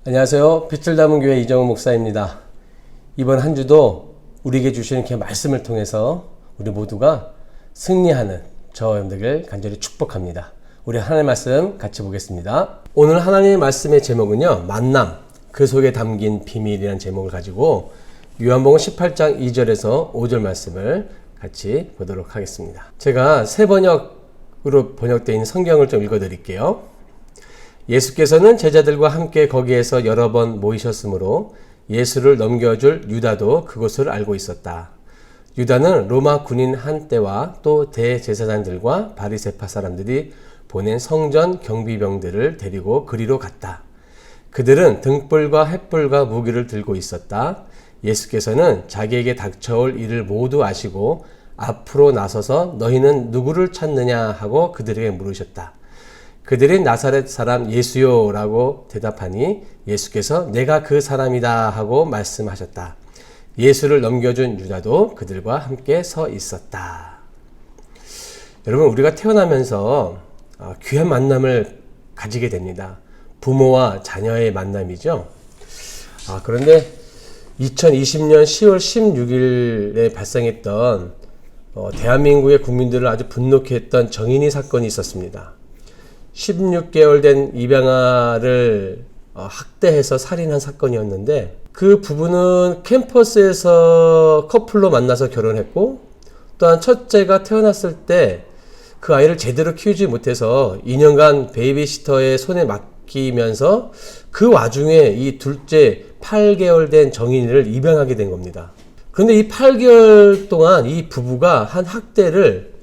안녕하세요. 빛을 담은 교회 이정훈 목사입니다. 이번 한 주도 우리에게 주시는 그 말씀을 통해서 우리 모두가 승리하는 저와 여러분들을 간절히 축복합니다. 우리 하나님의 말씀 같이 보겠습니다. 오늘 하나님의 말씀의 제목은요, 만남, 그 속에 담긴 비밀이라는 제목을 가지고 요한복음 18장 2절에서 5절 말씀을 같이 보도록 하겠습니다. 제가 새 번역으로 번역되어 있는 성경을 좀 읽어드릴게요. 예수께서는 제자들과 함께 거기에서 여러 번 모이셨으므로 예수를 넘겨줄 유다도 그것을 알고 있었다. 유다는 로마 군인 한때와 또 대제사장들과 바리새파 사람들이 보낸 성전 경비병들을 데리고 그리로 갔다. 그들은 등불과 횃불과 무기를 들고 있었다. 예수께서는 자기에게 닥쳐올 일을 모두 아시고 앞으로 나서서 너희는 누구를 찾느냐 하고 그들에게 물으셨다. 그들이 나사렛 사람 예수요 라고 대답하니 예수께서 내가 그 사람이다 하고 말씀하셨다. 예수를 넘겨준 유다도 그들과 함께 서 있었다. 여러분, 우리가 태어나면서 귀한 만남을 가지게 됩니다. 부모와 자녀의 만남이죠. 그런데 2020년 10월 16일에 발생했던 대한민국의 국민들을 아주 분노케 했던 정인이 사건이 있었습니다. 16개월 된 입양아를 학대해서 살인한 사건이었는데, 그 부부는 캠퍼스에서 커플로 만나서 결혼했고, 또한 첫째가 태어났을 때 그 아이를 제대로 키우지 못해서 2년간 베이비시터의 손에 맡기면서 그 와중에 이 둘째 8개월 된 정인이를 입양하게 된 겁니다. 그런데 이 8개월 동안 이 부부가 한 학대를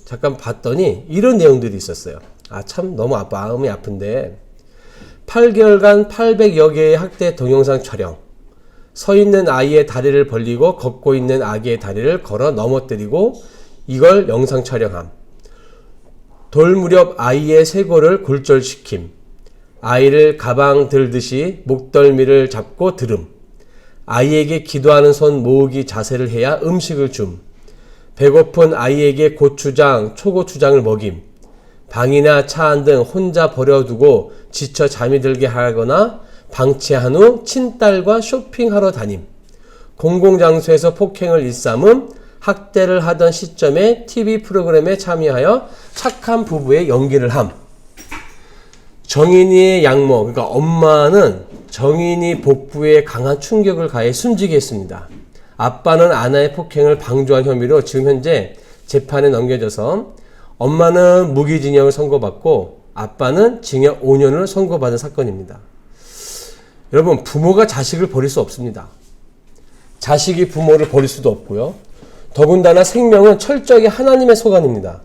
잠깐 봤더니 이런 내용들이 있었어요. 참 너무 마음이 아픈데, 8개월간 800여 개의 학대 동영상 촬영, 서 있는 아이의 다리를 벌리고 걷고 있는 아기의 다리를 걸어 넘어뜨리고 이걸 영상 촬영함, 돌 무렵 아이의 쇄골을 골절시킴, 아이를 가방 들듯이 목덜미를 잡고 들음, 아이에게 기도하는 손 모으기 자세를 해야 음식을 줌, 배고픈 아이에게 고추장, 초고추장을 먹임, 방이나 차 안 등 혼자 버려두고 지쳐 잠이 들게 하거나 방치한 후 친딸과 쇼핑하러 다님, 공공장소에서 폭행을 일삼음, 학대를 하던 시점에 TV 프로그램에 참여하여 착한 부부의 연기를 함. 정인이의 양모, 그러니까 엄마는 정인이 복부에 강한 충격을 가해 숨지게 했습니다. 아빠는 아내의 폭행을 방조한 혐의로 지금 현재 재판에 넘겨져서 엄마는 무기징역을 선고받고 아빠는 징역 5년을 선고받은 사건입니다. 여러분, 부모가 자식을 버릴 수 없습니다. 자식이 부모를 버릴 수도 없고요. 더군다나 생명은 철저하게 하나님의 소관입니다.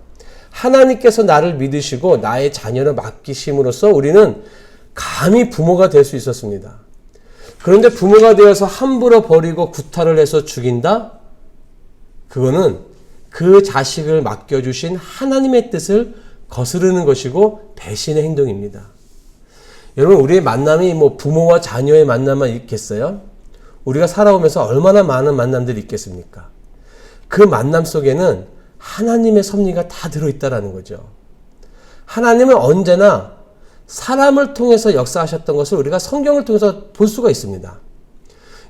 하나님께서 나를 믿으시고 나의 자녀를 맡기심으로써 우리는 감히 부모가 될 수 있었습니다. 그런데 부모가 되어서 함부로 버리고 구타를 해서 죽인다? 그거는 그 자식을 맡겨주신 하나님의 뜻을 거스르는 것이고 배신의 행동입니다. 여러분, 우리의 만남이 부모와 자녀의 만남만 있겠어요? 우리가 살아오면서 얼마나 많은 만남들이 있겠습니까? 그 만남 속에는 하나님의 섭리가 다 들어있다는 거죠. 하나님은 언제나 사람을 통해서 역사하셨던 것을 우리가 성경을 통해서 볼 수가 있습니다.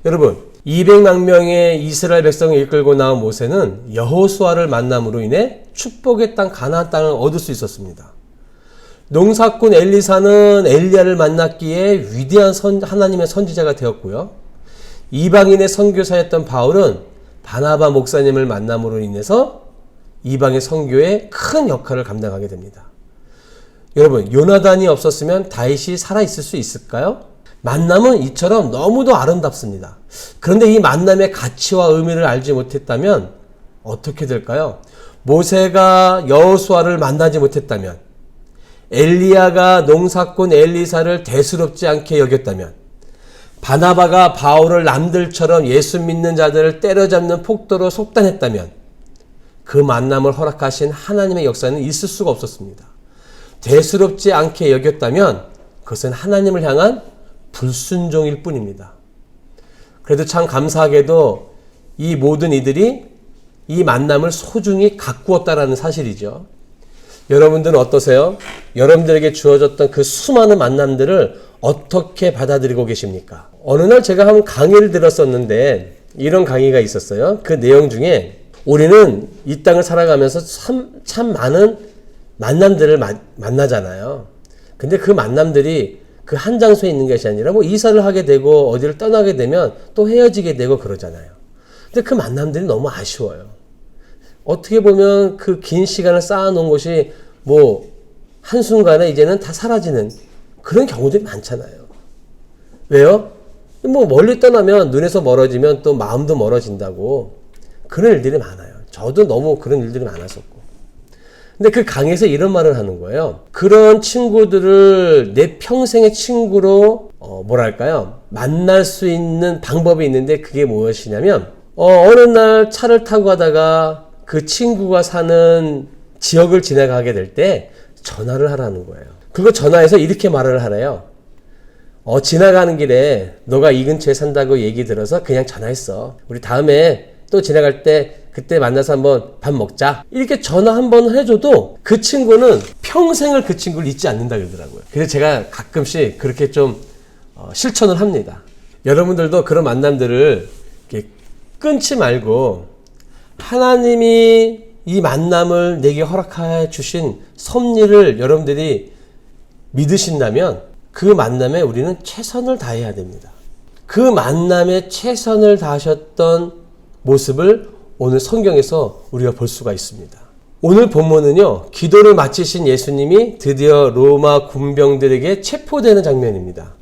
여러분, 200만 명의 이스라엘 백성을 이끌고 나온 모세는 여호수아를 만남으로 인해 축복의 땅 가나안 땅을 얻을 수 있었습니다. 농사꾼 엘리사는 엘리야를 만났기에 위대한 하나님의 선지자가 되었고요. 이방인의 선교사였던 바울은 바나바 목사님을 만남으로 인해서 이방의 선교에 큰 역할을 감당하게 됩니다. 여러분, 요나단이 없었으면 다윗이 살아있을 수 있을까요? 만남은 이처럼 너무도 아름답습니다. 그런데 이 만남의 가치와 의미를 알지 못했다면 어떻게 될까요? 모세가 여호수아를 만나지 못했다면, 엘리야가 농사꾼 엘리사를 대수롭지 않게 여겼다면, 바나바가 바울을 남들처럼 예수 믿는 자들을 때려잡는 폭도로 속단했다면 그 만남을 허락하신 하나님의 역사는 있을 수가 없었습니다. 대수롭지 않게 여겼다면 그것은 하나님을 향한 불순종일 뿐입니다. 그래도 참 감사하게도 이 모든 이들이 이 만남을 소중히 가꾸었다라는 사실이죠. 여러분들은 어떠세요? 여러분들에게 주어졌던 그 수많은 만남들을 어떻게 받아들이고 계십니까? 어느 날 제가 한 강의를 들었었는데 이런 강의가 있었어요. 그 내용 중에 우리는 이 땅을 살아가면서 참 많은 만남들을 만나잖아요. 근데 그 만남들이 그 한 장소에 있는 것이 아니라 뭐 이사를 하게 되고 어디를 떠나게 되면 또 헤어지게 되고 그러잖아요. 근데 그 만남들이 너무 아쉬워요. 어떻게 보면 그 긴 시간을 쌓아놓은 것이 뭐 한순간에 이제는 다 사라지는 그런 경우들이 많잖아요. 왜요? 뭐 멀리 떠나면 눈에서 멀어지면 또 마음도 멀어진다고 그런 일들이 많아요. 저도 너무 그런 일들이 많았었고. 근데 그 강의에서 이런 말을 하는 거예요. 그런 친구들을 내 평생의 친구로 뭐랄까요? 만날 수 있는 방법이 있는데 그게 무엇이냐면 어느 날 차를 타고 가다가 그 친구가 사는 지역을 지나가게 될 때 전화를 하라는 거예요. 그거 전화해서 이렇게 말을 하래요. 지나가는 길에 너가 이 근처에 산다고 얘기 들어서 그냥 전화했어. 우리 다음에 또 지나갈 때 그때 만나서 한번 밥 먹자. 이렇게 전화 한번 해줘도 그 친구는 평생을 그 친구를 잊지 않는다 그러더라고요. 그래서 제가 가끔씩 그렇게 좀 실천을 합니다. 여러분들도 그런 만남들을 이렇게 끊지 말고 하나님이 이 만남을 내게 허락해 주신 섭리를 여러분들이 믿으신다면 그 만남에 우리는 최선을 다해야 됩니다. 그 만남에 최선을 다하셨던 모습을 오늘 성경에서 우리가 볼 수가 있습니다. 오늘 본문은요, 기도를 마치신 예수님이 드디어 로마 군병들에게 체포되는 장면입니다.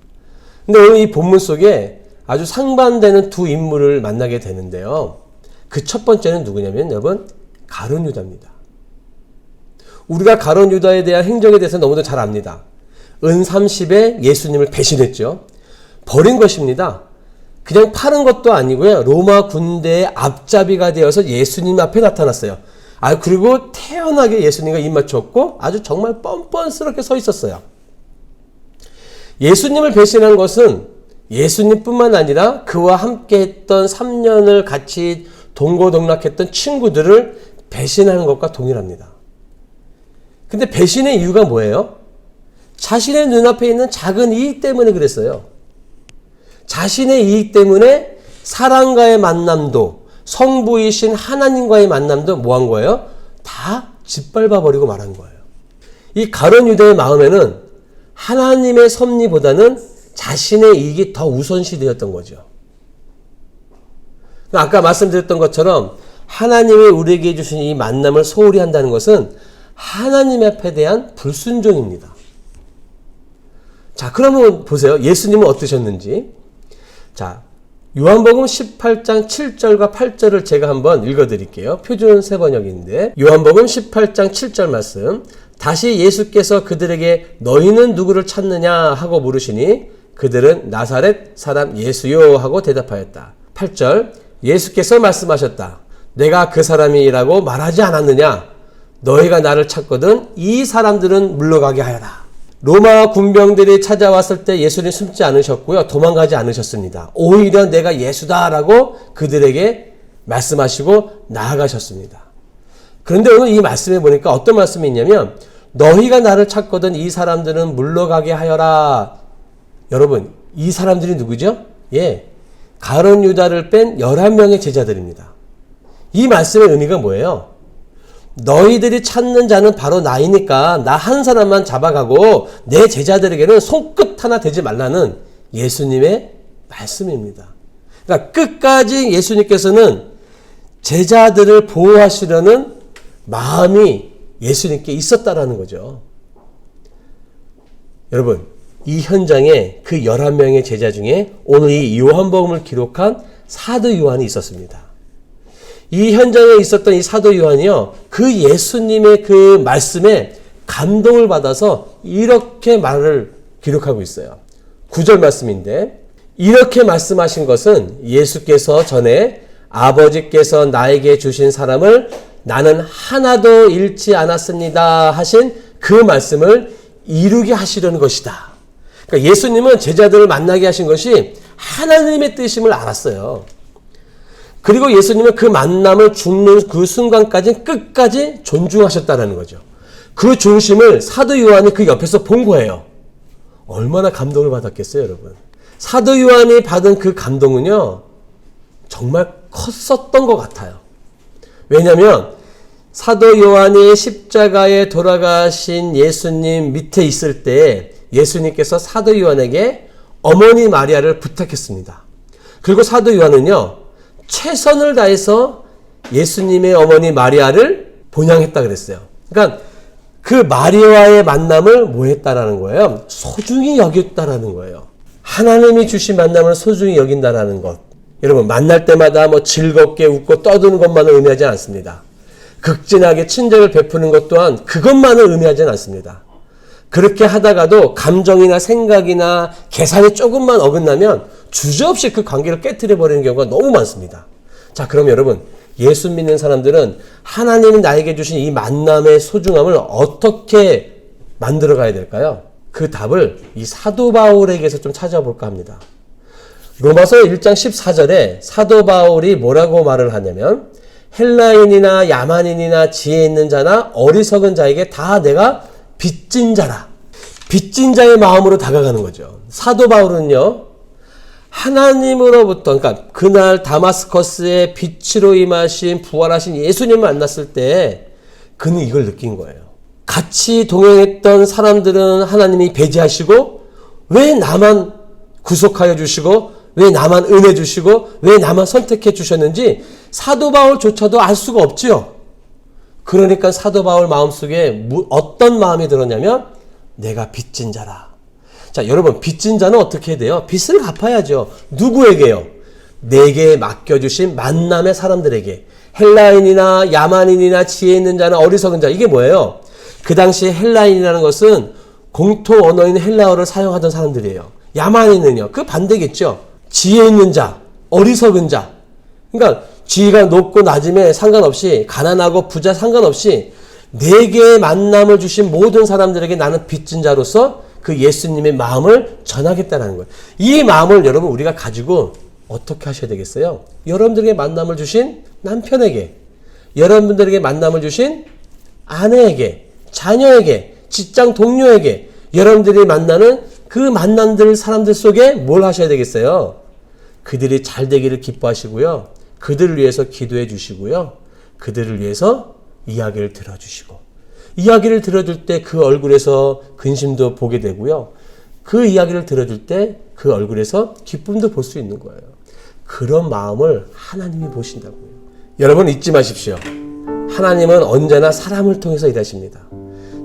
근데 오늘 이 본문 속에 아주 상반되는 두 인물을 만나게 되는데요. 그 첫 번째는 누구냐면 여러분, 가룟 유다입니다. 우리가 가룟 유다에 대한 행적에 대해서 너무도 잘 압니다. 은 30에 예수님을 배신했죠. 버린 것입니다. 그냥 파는 것도 아니고요. 로마 군대의 앞잡이가 되어서 예수님 앞에 나타났어요. 그리고 태연하게 예수님과 입 맞췄고 아주 정말 뻔뻔스럽게 서 있었어요. 예수님을 배신한 것은 예수님뿐만 아니라 그와 함께 했던 3년을 같이 동고동락했던 친구들을 배신하는 것과 동일합니다. 근데 배신의 이유가 뭐예요? 자신의 눈앞에 있는 작은 이익 때문에 그랬어요. 자신의 이익 때문에 사랑과의 만남도 성부이신 하나님과의 만남도 뭐 한 거예요? 다 짓밟아버리고 말한 거예요. 이 가룟 유다의 마음에는 하나님의 섭리보다는 자신의 이익이 더 우선시 되었던 거죠. 아까 말씀드렸던 것처럼 하나님이 우리에게 주신 이 만남을 소홀히 한다는 것은 하나님 앞에 대한 불순종입니다. 자, 그러면 보세요. 예수님은 어떠셨는지. 자, 요한복음 18장 7절과 8절을 제가 한번 읽어드릴게요. 표준 세번역인데 요한복음 18장 7절 말씀. 다시 예수께서 그들에게 너희는 누구를 찾느냐 하고 물으시니 그들은 나사렛 사람 예수요 하고 대답하였다. 8절 예수께서 말씀하셨다. 내가 그 사람이라고 말하지 않았느냐? 너희가 나를 찾거든 이 사람들은 물러가게 하여라. 로마 군병들이 찾아왔을 때 예수님 숨지 않으셨고요. 도망가지 않으셨습니다. 오히려 내가 예수다라고 그들에게 말씀하시고 나아가셨습니다. 그런데 오늘 이 말씀에 보니까 어떤 말씀이 있냐면 너희가 나를 찾거든 이 사람들은 물러가게 하여라. 여러분, 이 사람들이 누구죠? 가룟 유다를 뺀 11명의 제자들입니다. 이 말씀의 의미가 뭐예요? 너희들이 찾는 자는 바로 나이니까 나 한 사람만 잡아가고 내 제자들에게는 손끝 하나 대지 말라는 예수님의 말씀입니다. 그러니까 끝까지 예수님께서는 제자들을 보호하시려는 마음이 예수님께 있었다라는 거죠. 여러분, 이 현장에 그 11명의 제자 중에 오늘 이 요한복음을 기록한 사도 요한이 있었습니다. 이 현장에 있었던 이 사도 요한이요, 그 예수님의 그 말씀에 감동을 받아서 이렇게 말을 기록하고 있어요. 9절 말씀인데, 이렇게 말씀하신 것은 예수께서 전에 아버지께서 나에게 주신 사람을 나는 하나도 잃지 않았습니다 하신 그 말씀을 이루게 하시려는 것이다. 그러니까 예수님은 제자들을 만나게 하신 것이 하나님의 뜻임을 알았어요. 그리고 예수님은 그 만남을 죽는 그 순간까지 끝까지 존중하셨다는 거죠. 그 중심을 사도 요한이 그 옆에서 본 거예요. 얼마나 감동을 받았겠어요, 여러분. 사도 요한이 받은 그 감동은요, 정말 컸었던 것 같아요. 왜냐하면 사도 요한이 십자가에 돌아가신 예수님 밑에 있을 때 예수님께서 사도 요한에게 어머니 마리아를 부탁했습니다. 그리고 사도 요한은요, 최선을 다해서 예수님의 어머니 마리아를 본향했다 그랬어요. 그러니까 그 마리아와의 만남을 뭐 했다라는 거예요? 소중히 여겼다라는 거예요. 하나님이 주신 만남을 소중히 여긴다라는 것. 여러분, 만날 때마다 뭐 즐겁게 웃고 떠드는 것만을 의미하지 않습니다. 극진하게 친절을 베푸는 것 또한 그것만을 의미하지는 않습니다. 그렇게 하다가도 감정이나 생각이나 계산이 조금만 어긋나면 주저없이 그 관계를 깨트려 버리는 경우가 너무 많습니다. 자, 그럼 여러분, 예수 믿는 사람들은 하나님이 나에게 주신 이 만남의 소중함을 어떻게 만들어 가야 될까요? 그 답을 이 사도 바울에게서 좀 찾아볼까 합니다. 로마서 1장 14절에 사도 바울이 뭐라고 말을 하냐면, 헬라인이나 야만인이나 지혜 있는 자나 어리석은 자에게 다 내가 빚진 자라. 빚진 자의 마음으로 다가가는 거죠. 사도 바울은요, 하나님으로부터, 그러니까 그날 다마스커스의 빛으로 임하신 부활하신 예수님을 만났을 때 그는 이걸 느낀 거예요. 같이 동행했던 사람들은 하나님이 배제하시고 왜 나만 구속하여 주시고 왜 나만 은혜 주시고 왜 나만 선택해 주셨는지 사도 바울조차도 알 수가 없지요. 그러니까 사도 바울 마음속에 어떤 마음이 들었냐면 내가 빚진 자라. 자, 여러분, 빚진 자는 어떻게 해야 돼요? 빚을 갚아야죠. 누구에게요? 내게 맡겨주신 만남의 사람들에게. 헬라인이나 야만인이나 지혜 있는 자나 어리석은 자. 이게 뭐예요? 그 당시에 헬라인이라는 것은 공통 언어인 헬라어를 사용하던 사람들이에요. 야만인은요, 그 반대겠죠. 지혜 있는 자, 어리석은 자. 그러니까 지위가 높고 낮음에 상관없이, 가난하고 부자 상관없이 내게 만남을 주신 모든 사람들에게 나는 빚진 자로서 그 예수님의 마음을 전하겠다는 거예요. 이 마음을 여러분 우리가 가지고 어떻게 하셔야 되겠어요? 여러분들에게 만남을 주신 남편에게, 여러분들에게 만남을 주신 아내에게, 자녀에게, 직장 동료에게, 여러분들이 만나는 그 만남들 사람들 속에 뭘 하셔야 되겠어요? 그들이 잘 되기를 기뻐하시고요. 그들을 위해서 기도해 주시고요. 그들을 위해서 이야기를 들어주시고, 이야기를 들어줄 때 그 얼굴에서 근심도 보게 되고요. 그 이야기를 들어줄 때 그 얼굴에서 기쁨도 볼 수 있는 거예요. 그런 마음을 하나님이 보신다고요. 여러분 잊지 마십시오. 하나님은 언제나 사람을 통해서 일하십니다.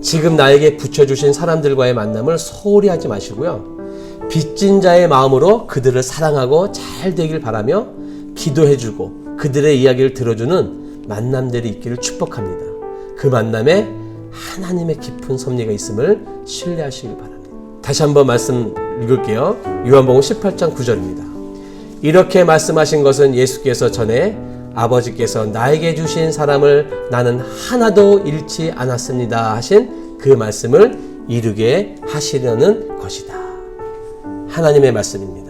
지금 나에게 붙여주신 사람들과의 만남을 소홀히 하지 마시고요. 빚진 자의 마음으로 그들을 사랑하고 잘 되길 바라며 기도해주고 그들의 이야기를 들어주는 만남들이 있기를 축복합니다. 그 만남에 하나님의 깊은 섭리가 있음을 신뢰하시길 바랍니다. 다시 한번 말씀 읽을게요. 요한복음 18장 9절입니다. 이렇게 말씀하신 것은 예수께서 전에 아버지께서 나에게 주신 사람을 나는 하나도 잃지 않았습니다 하신 그 말씀을 이루게 하시려는 것이다. 하나님의 말씀입니다.